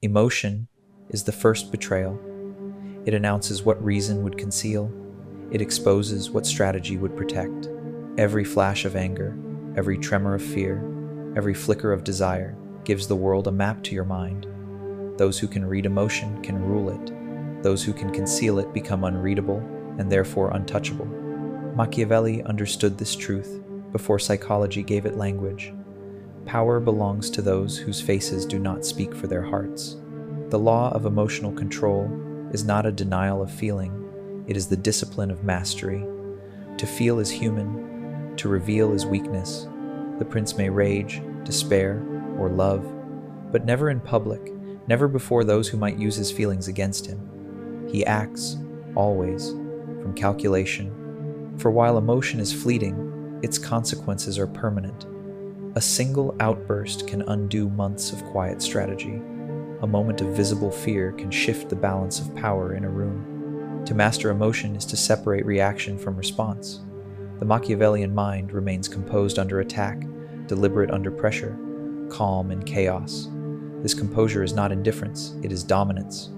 Emotion is the first betrayal. It announces what reason would conceal. It exposes what strategy would protect. Every flash of anger, every tremor of fear, every flicker of desire gives the world a map to your mind. Those who can read emotion can rule it. Those who can conceal it become unreadable and therefore untouchable. Machiavelli understood this truth before psychology gave it language. Power belongs to those whose faces do not speak for their hearts. The law of emotional control is not a denial of feeling, it is the discipline of mastery. To feel is human, to reveal is weakness. The prince may rage, despair, or love, but never in public, never before those who might use his feelings against him. He acts, always, from calculation. For while emotion is fleeting, its consequences are permanent. A single outburst can undo months of quiet strategy. A moment of visible fear can shift the balance of power in a room. To master emotion is to separate reaction from response. The Machiavellian mind remains composed under attack, deliberate under pressure, calm in chaos. This composure is not indifference, it is dominance.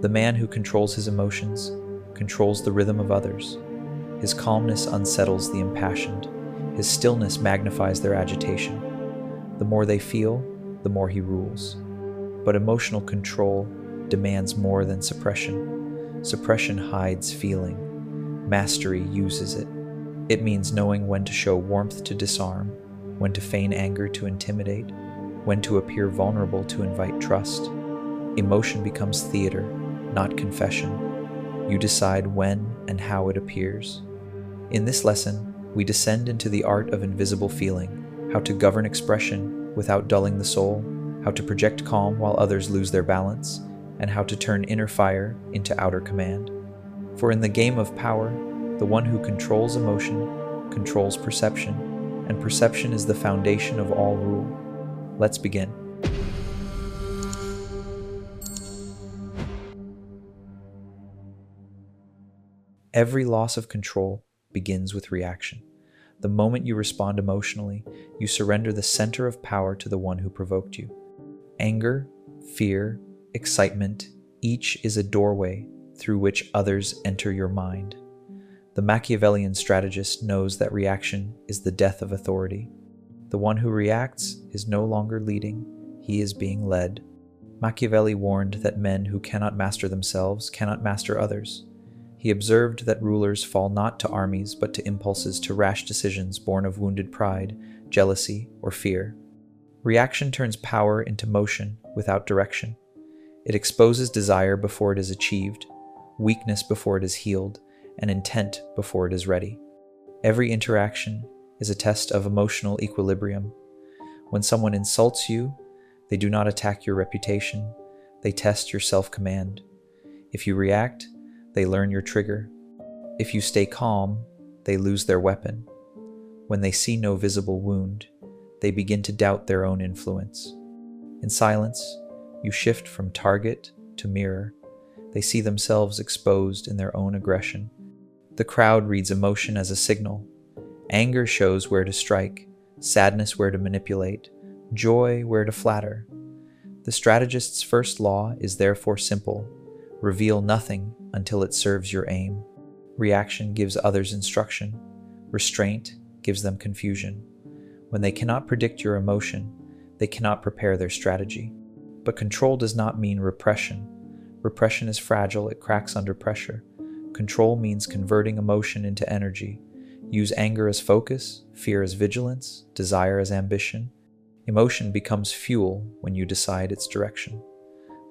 The man who controls his emotions controls the rhythm of others. His calmness unsettles the impassioned. His stillness magnifies their agitation. The more they feel, the more he rules. But emotional control demands more than suppression. Suppression hides feeling. Mastery uses it. It means knowing when to show warmth to disarm, when to feign anger to intimidate, when to appear vulnerable to invite trust. Emotion becomes theater, not confession. You decide when and how it appears. In this lesson, we descend into the art of invisible feeling, how to govern expression without dulling the soul, how to project calm while others lose their balance, and how to turn inner fire into outer command. For in the game of power, the one who controls emotion controls perception, and perception is the foundation of all rule. Let's begin. Every loss of control begins with reaction. The moment you respond emotionally, you surrender the center of power to the one who provoked you. Anger, fear, excitement, each is a doorway through which others enter your mind. The Machiavellian strategist knows that reaction is the death of authority. The one who reacts is no longer leading, he is being led. Machiavelli warned that men who cannot master themselves cannot master others. He observed that rulers fall not to armies but to impulses, to rash decisions born of wounded pride, jealousy, or fear. Reaction turns power into motion without direction. It exposes desire before it is achieved, weakness before it is healed, and intent before it is ready. Every interaction is a test of emotional equilibrium. When someone insults you, they do not attack your reputation, they test your self-command. If you react, they learn your trigger. If you stay calm, they lose their weapon. When they see no visible wound, they begin to doubt their own influence. In silence, you shift from target to mirror. They see themselves exposed in their own aggression. The crowd reads emotion as a signal. Anger shows where to strike, sadness where to manipulate, joy where to flatter. The strategist's first law is therefore simple: reveal nothing until it serves your aim. Reaction gives others instruction. Restraint gives them confusion. When they cannot predict your emotion, they cannot prepare their strategy. But control does not mean repression. Repression is fragile, it cracks under pressure. Control means converting emotion into energy. Use anger as focus, fear as vigilance, desire as ambition. Emotion becomes fuel when you decide its direction.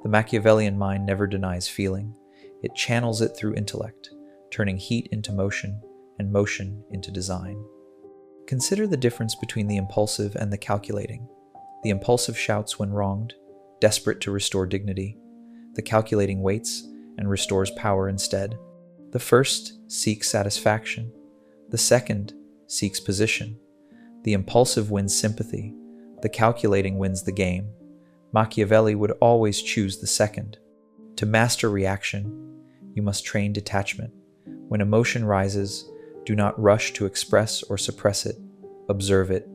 The Machiavellian mind never denies feeling. It channels it through intellect, turning heat into motion and motion into design. Consider the difference between the impulsive and the calculating. The impulsive shouts when wronged, desperate to restore dignity. The calculating waits and restores power instead. The first seeks satisfaction. The second seeks position. The impulsive wins sympathy. The calculating wins the game. Machiavelli would always choose the second. To master reaction, you must train detachment. When emotion rises, do not rush to express or suppress it. Observe it.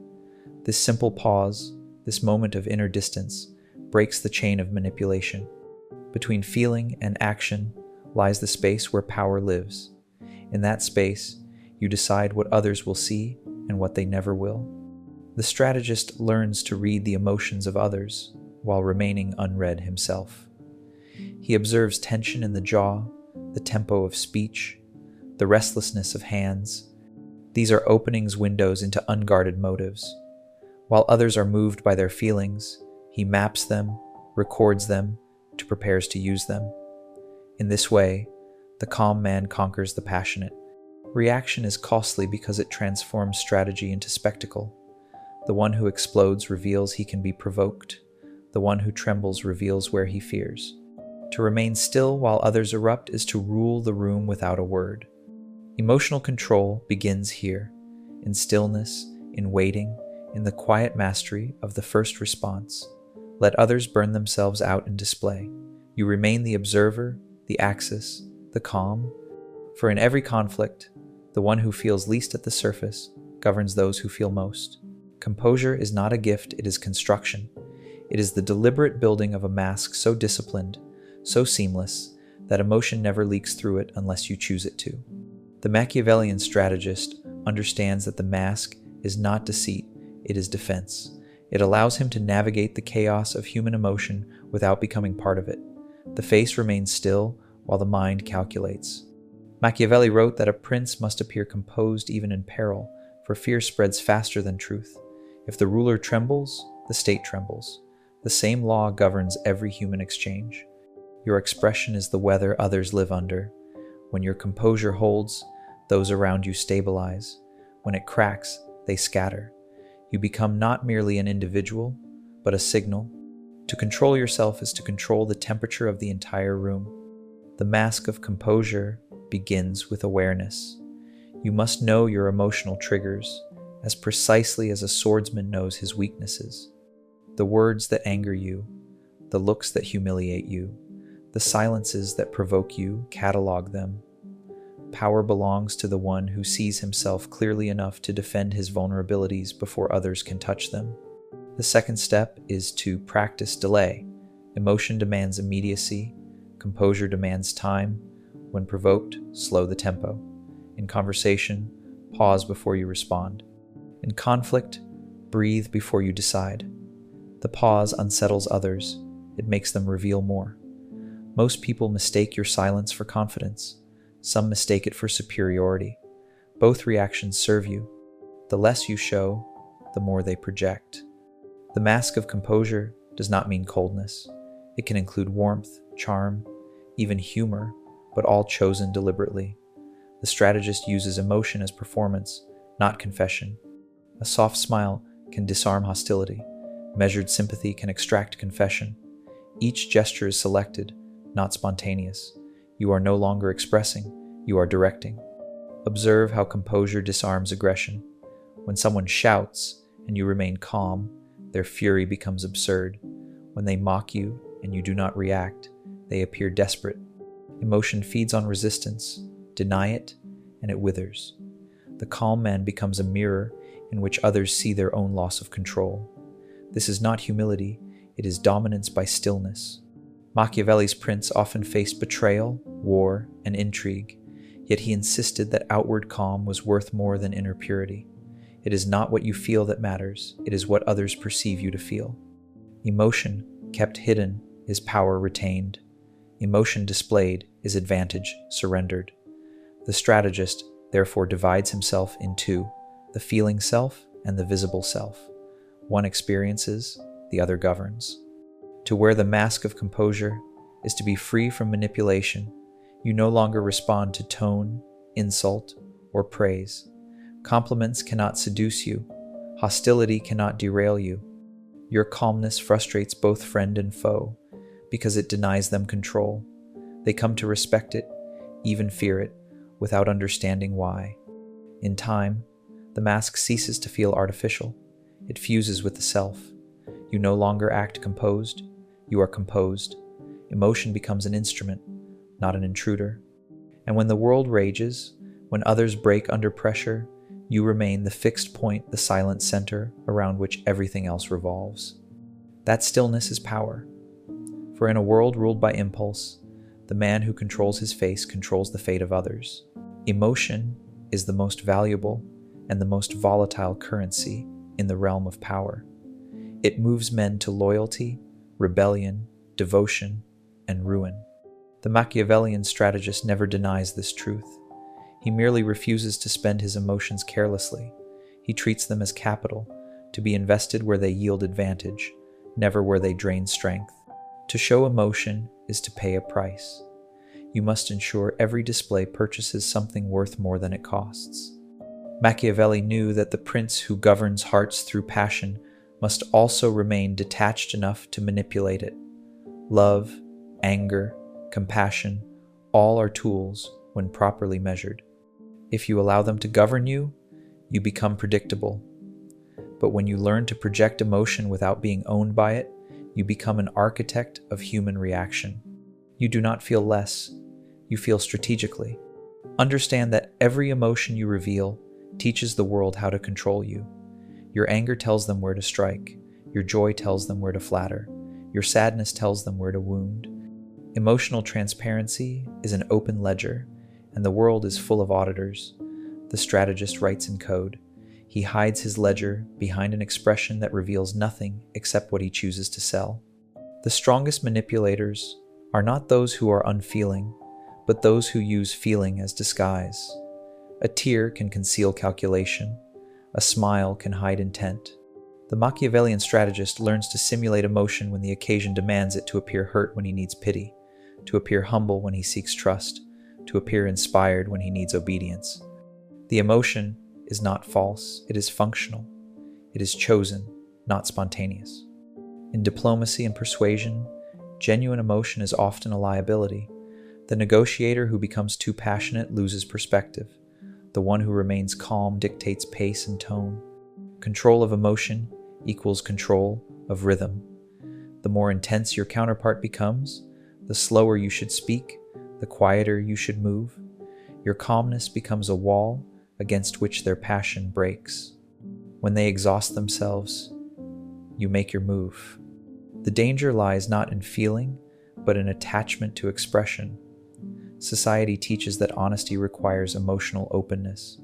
This simple pause, this moment of inner distance, breaks the chain of manipulation. Between feeling and action lies the space where power lives. In that space, you decide what others will see and what they never will. The strategist learns to read the emotions of others while remaining unread himself. He observes tension in the jaw, the tempo of speech, the restlessness of hands. These are openings, windows into unguarded motives. While others are moved by their feelings, he maps them, records them, prepares to use them. In this way, the calm man conquers the passionate. Reaction is costly because it transforms strategy into spectacle. The one who explodes reveals he can be provoked. The one who trembles reveals where he fears. To remain still while others erupt is to rule the room without a word. Emotional control begins here, in stillness, in waiting, in the quiet mastery of the first response. Let others burn themselves out in display. You remain the observer, the axis, the calm. For in every conflict, the one who feels least at the surface governs those who feel most. Composure is not a gift, it is construction. It is the deliberate building of a mask so disciplined, so seamless, that emotion never leaks through it unless you choose it to. The Machiavellian strategist understands that the mask is not deceit, it is defense. It allows him to navigate the chaos of human emotion without becoming part of it. The face remains still while the mind calculates. Machiavelli wrote that a prince must appear composed even in peril, for fear spreads faster than truth. If the ruler trembles, the state trembles. The same law governs every human exchange. Your expression is the weather others live under. When your composure holds, those around you stabilize. When it cracks, they scatter. You become not merely an individual, but a signal. To control yourself is to control the temperature of the entire room. The mask of composure begins with awareness. You must know your emotional triggers as precisely as a swordsman knows his weaknesses. The words that anger you, the looks that humiliate you, the silences that provoke you, catalog them. Power belongs to the one who sees himself clearly enough to defend his vulnerabilities before others can touch them. The second step is to practice delay. Emotion demands immediacy. Composure demands time. When provoked, slow the tempo. In conversation, pause before you respond. In conflict, breathe before you decide. The pause unsettles others. It makes them reveal more. Most people mistake your silence for confidence. Some mistake it for superiority. Both reactions serve you. The less you show, the more they project. The mask of composure does not mean coldness. It can include warmth, charm, even humor, but all chosen deliberately. The strategist uses emotion as performance, not confession. A soft smile can disarm hostility. Measured sympathy can extract confession. Each gesture is selected, not spontaneous. You are no longer expressing, you are directing. Observe how composure disarms aggression. When someone shouts and you remain calm, their fury becomes absurd. When they mock you and you do not react, they appear desperate. Emotion feeds on resistance. Deny it, and it withers. The calm man becomes a mirror in which others see their own loss of control. This is not humility, it is dominance by stillness. Machiavelli's prince often faced betrayal, war, and intrigue, yet he insisted that outward calm was worth more than inner purity. It is not what you feel that matters, it is what others perceive you to feel. Emotion kept hidden is power retained. Emotion displayed is advantage surrendered. The strategist therefore divides himself in two, the feeling self and the visible self. One experiences, the other governs. To wear the mask of composure is to be free from manipulation. You no longer respond to tone, insult, or praise. Compliments cannot seduce you. Hostility cannot derail you. Your calmness frustrates both friend and foe because it denies them control. They come to respect it, even fear it, without understanding why. In time, the mask ceases to feel artificial. It fuses with the self. You no longer act composed. You are composed. Emotion becomes an instrument, not an intruder. And when the world rages, when others break under pressure, you remain the fixed point, the silent center around which everything else revolves. That stillness is power. For in a world ruled by impulse, the man who controls his face controls the fate of others. Emotion is the most valuable and the most volatile currency in the realm of power. It moves men to loyalty, rebellion, devotion, and ruin. The Machiavellian strategist never denies this truth. He merely refuses to spend his emotions carelessly. He treats them as capital, to be invested where they yield advantage, never where they drain strength. To show emotion is to pay a price. You must ensure every display purchases something worth more than it costs. Machiavelli knew that the prince who governs hearts through passion must also remain detached enough to manipulate it. Love, anger, compassion, all are tools when properly measured. If you allow them to govern you, you become predictable. But when you learn to project emotion without being owned by it, you become an architect of human reaction. You do not feel less, you feel strategically. Understand that every emotion you reveal teaches the world how to control you. Your anger tells them where to strike, your joy tells them where to flatter, your sadness tells them where to wound. Emotional transparency is an open ledger, and the world is full of auditors. The strategist writes in code. He hides his ledger behind an expression that reveals nothing except what he chooses to sell. The strongest manipulators are not those who are unfeeling, but those who use feeling as disguise. A tear can conceal calculation. A smile can hide intent. The Machiavellian strategist learns to simulate emotion when the occasion demands it, to appear hurt when he needs pity, to appear humble when he seeks trust, to appear inspired when he needs obedience. The emotion is not false, it is functional. It is chosen, not spontaneous. In diplomacy and persuasion, genuine emotion is often a liability. The negotiator who becomes too passionate loses perspective. The one who remains calm dictates pace and tone. Control of emotion equals control of rhythm. The more intense your counterpart becomes, the slower you should speak, the quieter you should move. Your calmness becomes a wall against which their passion breaks. When they exhaust themselves, you make your move. The danger lies not in feeling, but in attachment to expression. Society teaches that honesty requires emotional openness.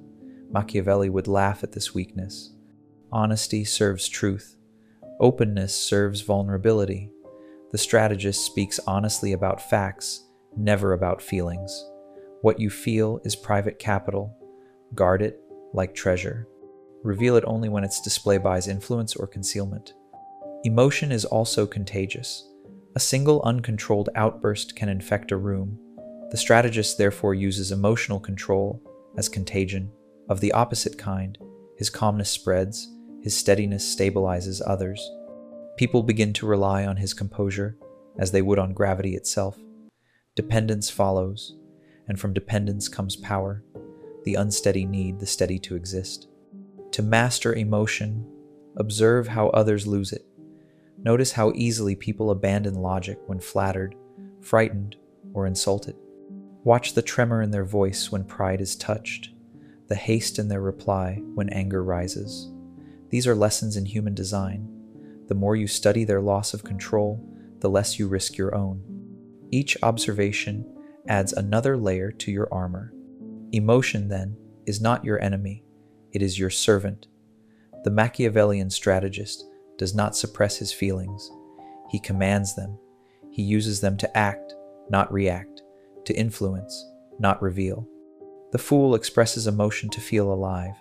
Machiavelli would laugh at this weakness. Honesty serves truth. Openness serves vulnerability. The strategist speaks honestly about facts, never about feelings. What you feel is private capital. Guard it like treasure. Reveal it only when its display buys influence or concealment. Emotion is also contagious. A single uncontrolled outburst can infect a room. The strategist therefore uses emotional control as contagion. Of the opposite kind, his calmness spreads, his steadiness stabilizes others. People begin to rely on his composure as they would on gravity itself. Dependence follows, and from dependence comes power. The unsteady need the steady to exist. To master emotion, observe how others lose it. Notice how easily people abandon logic when flattered, frightened, or insulted. Watch the tremor in their voice when pride is touched, the haste in their reply when anger rises. These are lessons in human design. The more you study their loss of control, the less you risk your own. Each observation adds another layer to your armor. Emotion, then, is not your enemy, it is your servant. The Machiavellian strategist does not suppress his feelings. He commands them. He uses them to act, not react, to influence, not reveal. The fool expresses emotion to feel alive.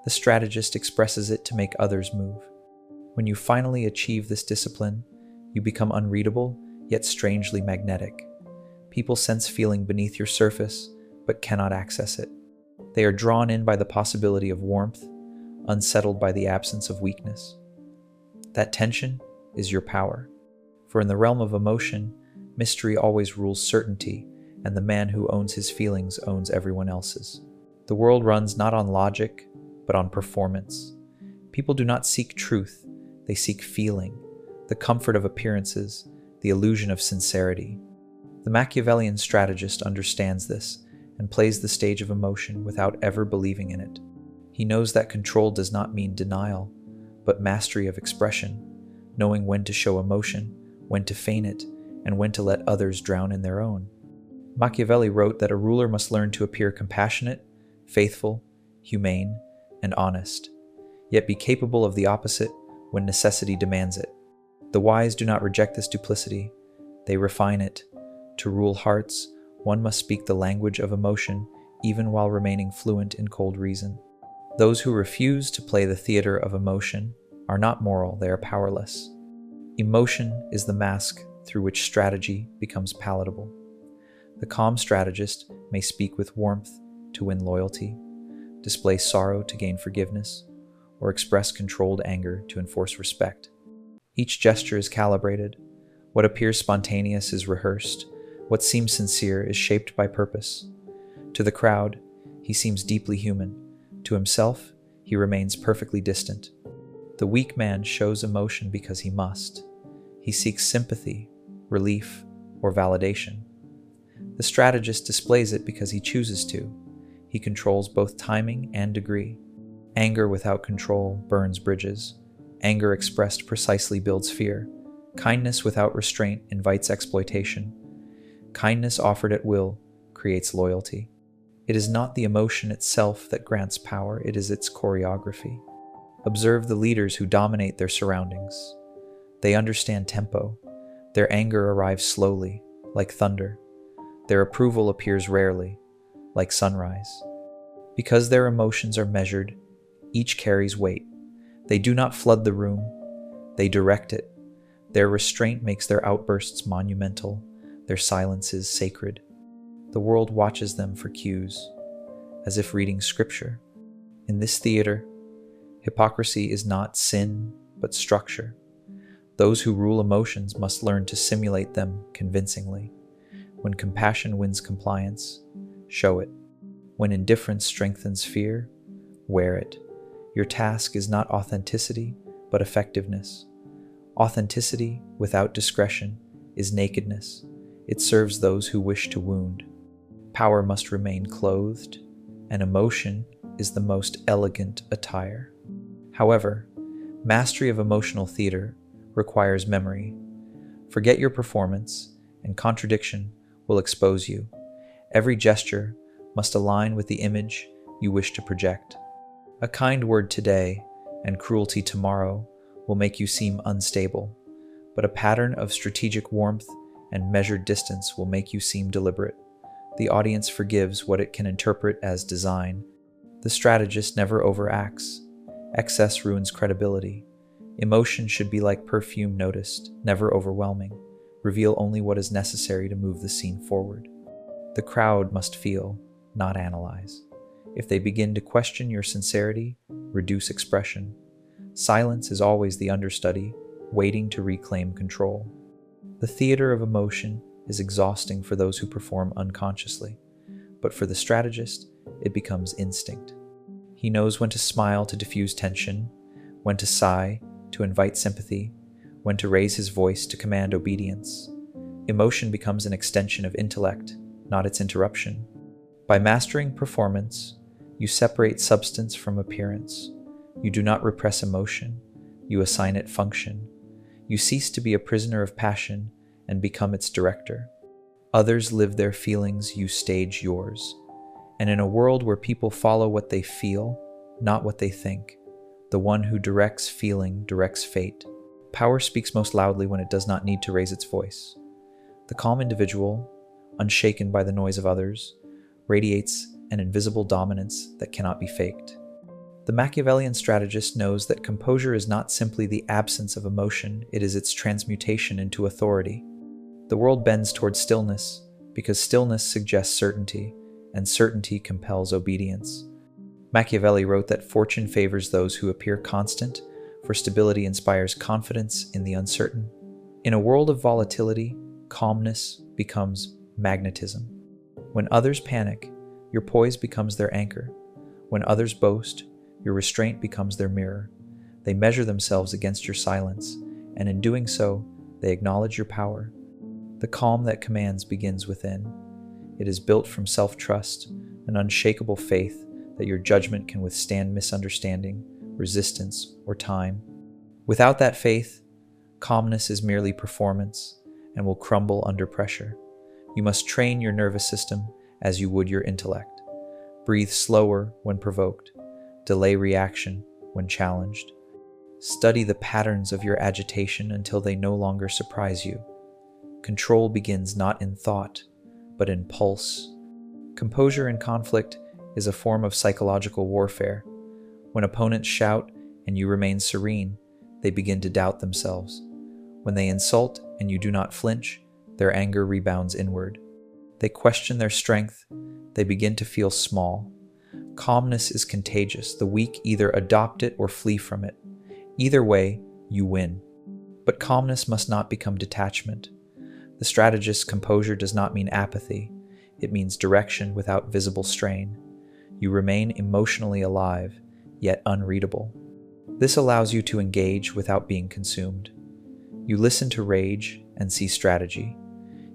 The strategist expresses it to make others move. When you finally achieve this discipline, you become unreadable, yet strangely magnetic. People sense feeling beneath your surface, but cannot access it. They are drawn in by the possibility of warmth, unsettled by the absence of weakness. That tension is your power. For in the realm of emotion, mystery always rules certainty, and the man who owns his feelings owns everyone else's. The world runs not on logic, but on performance. People do not seek truth, they seek feeling, the comfort of appearances, the illusion of sincerity. The Machiavellian strategist understands this and plays the stage of emotion without ever believing in it. He knows that control does not mean denial, but mastery of expression. knowing when to show emotion, when to feign it, and when to let others drown in their own. Machiavelli wrote that a ruler must learn to appear compassionate, faithful, humane, and honest, yet be capable of the opposite when necessity demands it. The wise do not reject this duplicity, they refine it. To rule hearts, one must speak the language of emotion even while remaining fluent in cold reason. Those who refuse to play the theater of emotion are not moral, they are powerless. Emotion is the mask through which strategy becomes palatable. The calm strategist may speak with warmth to win loyalty, display sorrow to gain forgiveness, or express controlled anger to enforce respect. Each gesture is calibrated. What appears spontaneous is rehearsed. What seems sincere is shaped by purpose. To the crowd, he seems deeply human. To himself, he remains perfectly distant. The weak man shows emotion because he must. He seeks sympathy, relief, or validation. The strategist displays it because he chooses to. He controls both timing and degree. Anger without control burns bridges. Anger expressed precisely builds fear. Kindness without restraint invites exploitation. Kindness offered at will creates loyalty. It is not the emotion itself that grants power, it is its choreography. Observe the leaders who dominate their surroundings. They understand tempo. Their anger arrives slowly, like thunder. Their approval appears rarely, like sunrise. Because their emotions are measured, each carries weight. They do not flood the room, they direct it. Their restraint makes their outbursts monumental, their silences sacred. The world watches them for cues, as if reading scripture. In this theater, hypocrisy is not sin, but structure. Those who rule emotions must learn to simulate them convincingly. When compassion wins compliance, show it. When indifference strengthens fear, wear it. Your task is not authenticity, but effectiveness. Authenticity without discretion is nakedness. It serves those who wish to wound. Power must remain clothed, and emotion is the most elegant attire. However, mastery of emotional theater requires memory. Forget your performance, and contradiction will expose you. Every gesture must align with the image you wish to project. A kind word today and cruelty tomorrow will make you seem unstable, but a pattern of strategic warmth and measured distance will make you seem deliberate. The audience forgives what it can interpret as design. The strategist never overacts. Excess ruins credibility. Emotion should be like perfume noticed, never overwhelming. Reveal only what is necessary to move the scene forward. The crowd must feel, not analyze. If they begin to question your sincerity, reduce expression. Silence is always the understudy, waiting to reclaim control. The theater of emotion is exhausting for those who perform unconsciously, but for the strategist, it becomes instinct. He knows when to smile to diffuse tension, when to sigh to invite sympathy, when to raise his voice to command obedience. Emotion becomes an extension of intellect, not its interruption. By mastering performance, you separate substance from appearance. You do not repress emotion, you assign it function. You cease to be a prisoner of passion and become its director. Others live their feelings, you stage yours. And in a world where people follow what they feel, not what they think, the one who directs feeling directs fate. Power speaks most loudly when it does not need to raise its voice. The calm individual, unshaken by the noise of others, radiates an invisible dominance that cannot be faked. The Machiavellian strategist knows that composure is not simply the absence of emotion, it is its transmutation into authority. The world bends toward stillness because stillness suggests certainty, and certainty compels obedience. Machiavelli wrote that fortune favors those who appear constant, for stability inspires confidence in the uncertain. In a world of volatility, calmness becomes magnetism. When others panic, your poise becomes their anchor. When others boast, your restraint becomes their mirror. They measure themselves against your silence, and in doing so, they acknowledge your power. The calm that commands begins within. It is built from self-trust, an unshakable faith that your judgment can withstand misunderstanding, resistance, or time. Without that faith, Calmness is merely performance and will crumble under pressure. You must train your nervous system as you would your intellect. Breathe slower when provoked. Delay reaction when challenged. Study the patterns of your agitation until they no longer surprise you. Control begins not in thought, but in pulse. Composure in conflict is a form of psychological warfare. When opponents shout and you remain serene, they begin to doubt themselves. When they insult and you do not flinch, their anger rebounds inward. They question their strength. They begin to feel small. Calmness is contagious. The weak either adopt it or flee from it. Either way, you win. But calmness must not become detachment. The strategist's composure does not mean apathy. It means direction without visible strain. You remain emotionally alive, yet unreadable. This allows you to engage without being consumed. You listen to rage and see strategy.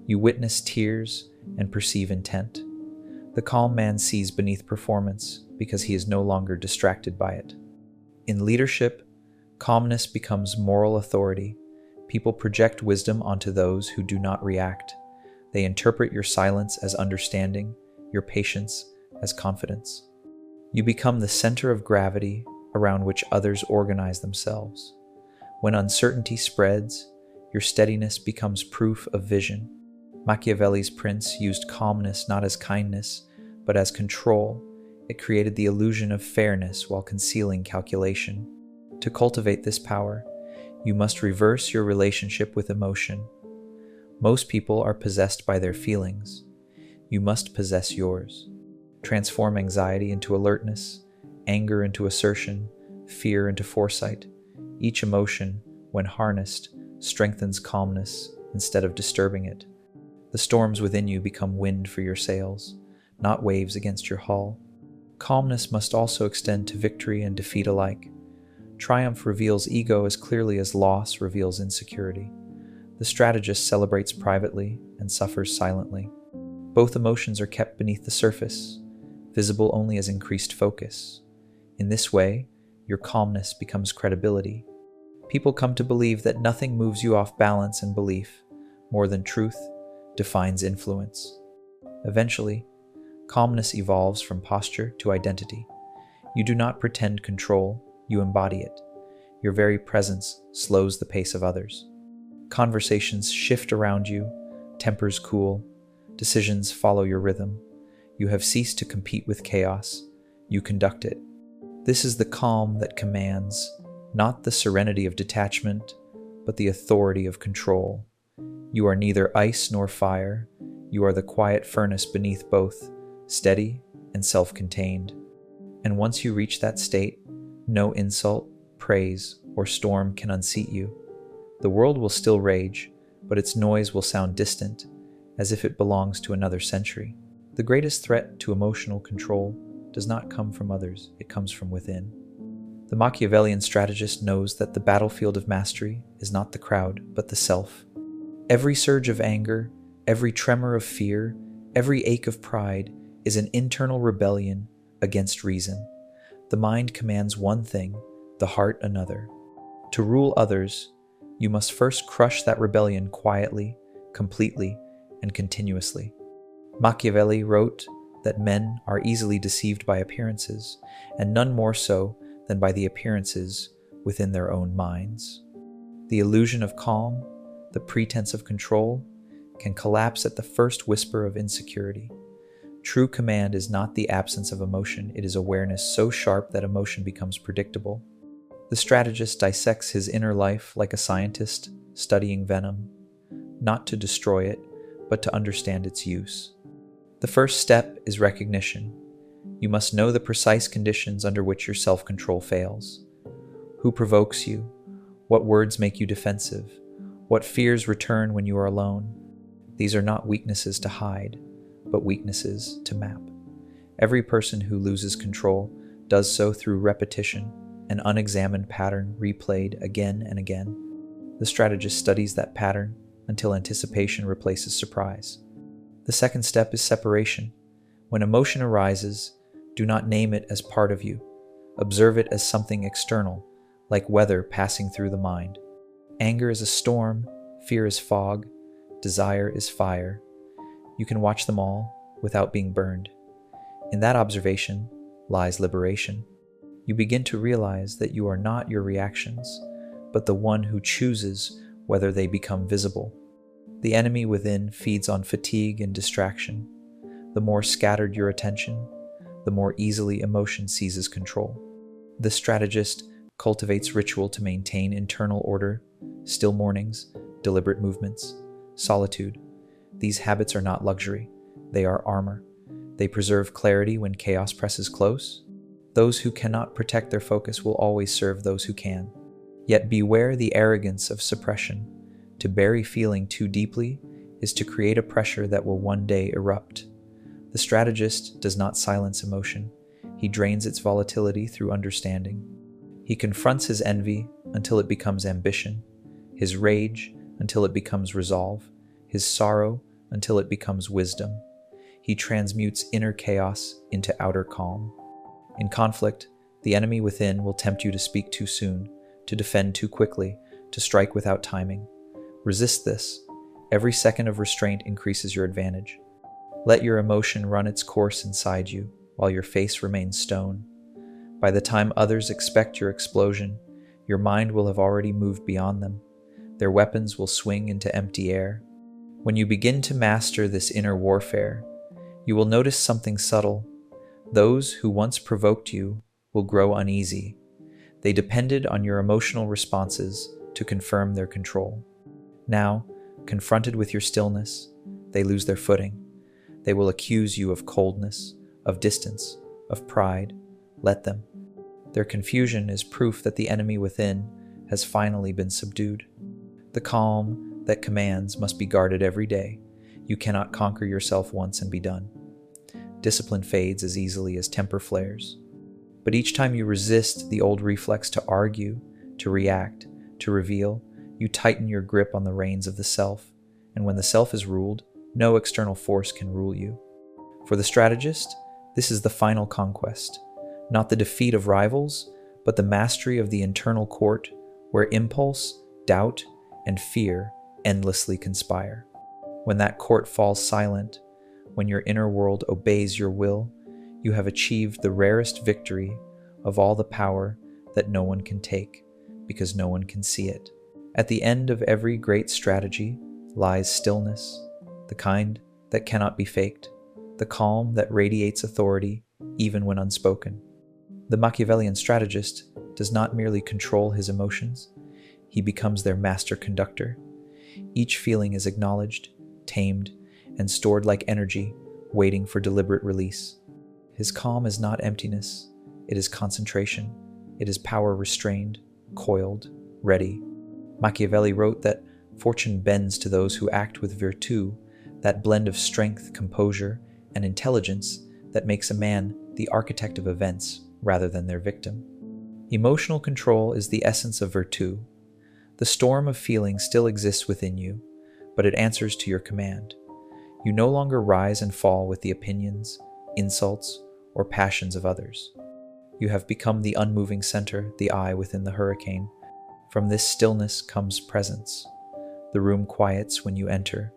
You witness tears and perceive intent. The calm man sees beneath performance because he is no longer distracted by it. In leadership, calmness becomes moral authority. People project wisdom onto those who do not react. They interpret your silence as understanding, your patience as confidence. You become the center of gravity around which others organize themselves. When uncertainty spreads, your steadiness becomes proof of vision. Machiavelli's prince used calmness not as kindness, but as control. It created the illusion of fairness while concealing calculation. To cultivate this power, you must reverse your relationship with emotion. Most people are possessed by their feelings. You must possess yours. Transform anxiety into alertness, anger into assertion, fear into foresight. Each emotion, when harnessed, strengthens calmness instead of disturbing it. The storms within you become wind for your sails, not waves against your hull. Calmness must also extend to victory and defeat alike. Triumph reveals ego as clearly as loss reveals insecurity. The strategist celebrates privately and suffers silently. Both emotions are kept beneath the surface, visible only as increased focus. In this way, your calmness becomes credibility. People come to believe that nothing moves you off balance and belief more than truth defines influence. Eventually, calmness evolves from posture to identity. You do not pretend control, you embody it. Your very presence slows the pace of others. Conversations shift around you, tempers cool, decisions follow your rhythm. You have ceased to compete with chaos, you conduct it. This is the calm that commands, not the serenity of detachment, but the authority of control. You are neither ice nor fire. You are the quiet furnace beneath both, steady and self-contained. And once you reach that state, no insult, praise, or storm can unseat you. The world will still rage, but its noise will sound distant, as if it belongs to another century. The greatest threat to emotional control does not come from others, it comes from within. The Machiavellian strategist knows that the battlefield of mastery is not the crowd, but the self. Every surge of anger, every tremor of fear, every ache of pride is an internal rebellion against reason. The mind commands one thing, the heart another. To rule others, you must first crush that rebellion quietly, completely, and continuously. Machiavelli wrote that men are easily deceived by appearances, and none more so than by the appearances within their own minds. The illusion of calm, the pretense of control, can collapse at the first whisper of insecurity. True command is not the absence of emotion, it is awareness so sharp that emotion becomes predictable. The strategist dissects his inner life like a scientist studying venom, not to destroy it, but to understand its use. The first step is recognition. You must know the precise conditions under which your self-control fails. Who provokes you? What words make you defensive? What fears return when you are alone? These are not weaknesses to hide, but weaknesses to map. Every person who loses control does so through repetition, an unexamined pattern replayed again and again. The strategist studies that pattern until anticipation replaces surprise. The second step is separation. When emotion arises, do not name it as part of you. Observe it as something external, like weather passing through the mind. Anger is a storm, fear is fog, desire is fire. You can watch them all without being burned. In that observation lies liberation. You begin to realize that you are not your reactions, but the one who chooses whether they become visible. The enemy within feeds on fatigue and distraction. The more scattered your attention, the more easily emotion seizes control. The strategist cultivates ritual to maintain internal order, still mornings, deliberate movements, solitude. These habits are not luxury, they are armor. They preserve clarity when chaos presses close. Those who cannot protect their focus will always serve those who can. Yet beware the arrogance of suppression. To bury feeling too deeply is to create a pressure that will one day erupt. The strategist does not silence emotion. He drains its volatility through understanding. He confronts his envy until it becomes ambition, his rage until it becomes resolve, his sorrow until it becomes wisdom. He transmutes inner chaos into outer calm. In conflict, the enemy within will tempt you to speak too soon, to defend too quickly, to strike without timing. Resist this. Every second of restraint increases your advantage. Let your emotion run its course inside you, while your face remains stone. By the time others expect your explosion, your mind will have already moved beyond them. Their weapons will swing into empty air. When you begin to master this inner warfare, you will notice something subtle. Those who once provoked you will grow uneasy. They depended on your emotional responses to confirm their control. Now, confronted with your stillness, they lose their footing. They will accuse you of coldness, of distance, of pride. Let them. Their confusion is proof that the enemy within has finally been subdued. The calm that commands must be guarded every day. You cannot conquer yourself once and be done. Discipline fades as easily as temper flares. But each time you resist the old reflex to argue, to react, to reveal, you tighten your grip on the reins of the self, and when the self is ruled, no external force can rule you. For the strategist, this is the final conquest, not the defeat of rivals, but the mastery of the internal court where impulse, doubt, and fear endlessly conspire. When that court falls silent, when your inner world obeys your will, you have achieved the rarest victory of all the power that no one can take, because no one can see it. At the end of every great strategy lies stillness, the kind that cannot be faked, the calm that radiates authority even when unspoken. The Machiavellian strategist does not merely control his emotions, he becomes their master conductor. Each feeling is acknowledged, tamed, and stored like energy, waiting for deliberate release. His calm is not emptiness, it is concentration. It is power restrained, coiled, ready. Machiavelli wrote that fortune bends to those who act with virtù, that blend of strength, composure, and intelligence that makes a man the architect of events rather than their victim. Emotional control is the essence of virtù. The storm of feeling still exists within you, but it answers to your command. You no longer rise and fall with the opinions, insults, or passions of others. You have become the unmoving center, the eye within the hurricane. From this stillness comes presence. The room quiets when you enter,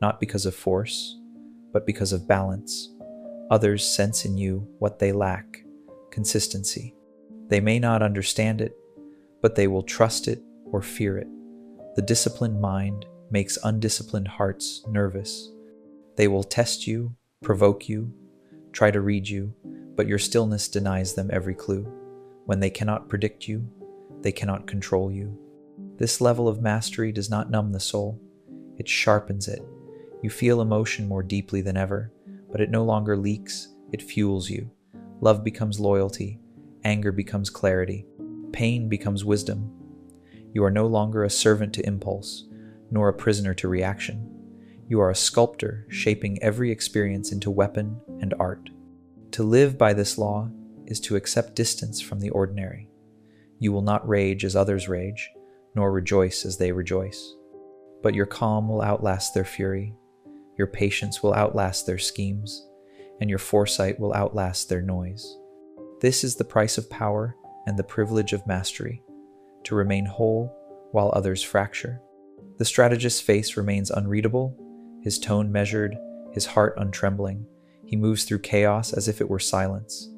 not because of force, but because of balance. Others sense in you what they lack, consistency. They may not understand it, but they will trust it or fear it. The disciplined mind makes undisciplined hearts nervous. They will test you, provoke you, try to read you, but your stillness denies them every clue. When they cannot predict you, they cannot control you. This level of mastery does not numb the soul, it sharpens it. You feel emotion more deeply than ever, but it no longer leaks, it fuels you. Love becomes loyalty, anger becomes clarity, pain becomes wisdom. You are no longer a servant to impulse, nor a prisoner to reaction. You are a sculptor shaping every experience into weapon and art. To live by this law is to accept distance from the ordinary. You will not rage as others rage, nor rejoice as they rejoice. But your calm will outlast their fury, your patience will outlast their schemes, and your foresight will outlast their noise. This is the price of power and the privilege of mastery, to remain whole while others fracture. The strategist's face remains unreadable, his tone measured, his heart untrembling. He moves through chaos as if it were silence.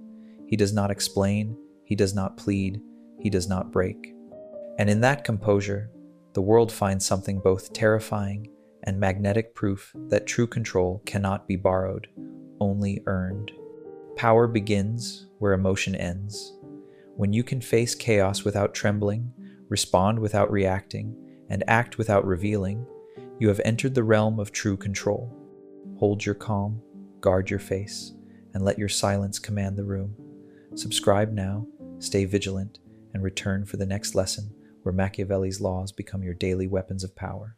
He does not explain, he does not plead, he does not break. And in that composure, the world finds something both terrifying and magnetic proof that true control cannot be borrowed, only earned. Power begins where emotion ends. When you can face chaos without trembling, respond without reacting, and act without revealing, you have entered the realm of true control. Hold your calm, guard your face, and let your silence command the room. Subscribe now, stay vigilant, and return for the next lesson where Machiavelli's laws become your daily weapons of power.